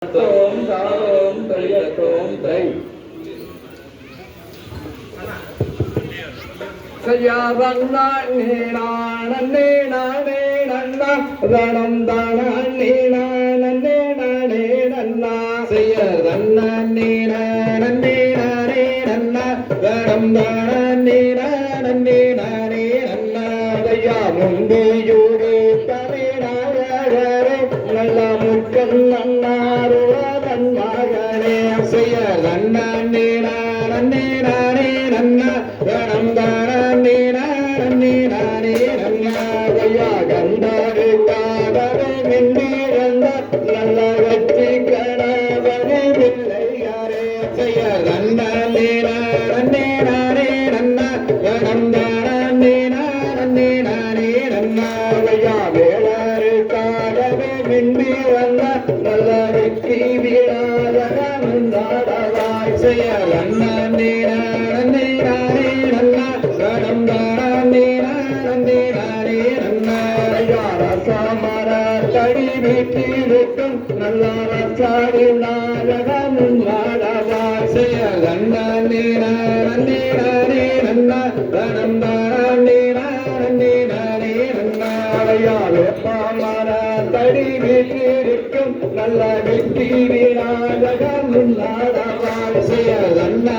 tôm tôm tây tôm tây saya văn na ni na ni na ni na ranam dana ni na ni na saya dana ni na ni na ranam dana ni na gaya mundu yuri tamina yare nalla mukkan nannaru nannagare saya dana ni na ranam dana தடி வீட்டிற்கும் நல்ல வெற்றி வீராஜகம் நாடவாய் செய்ய நல்ல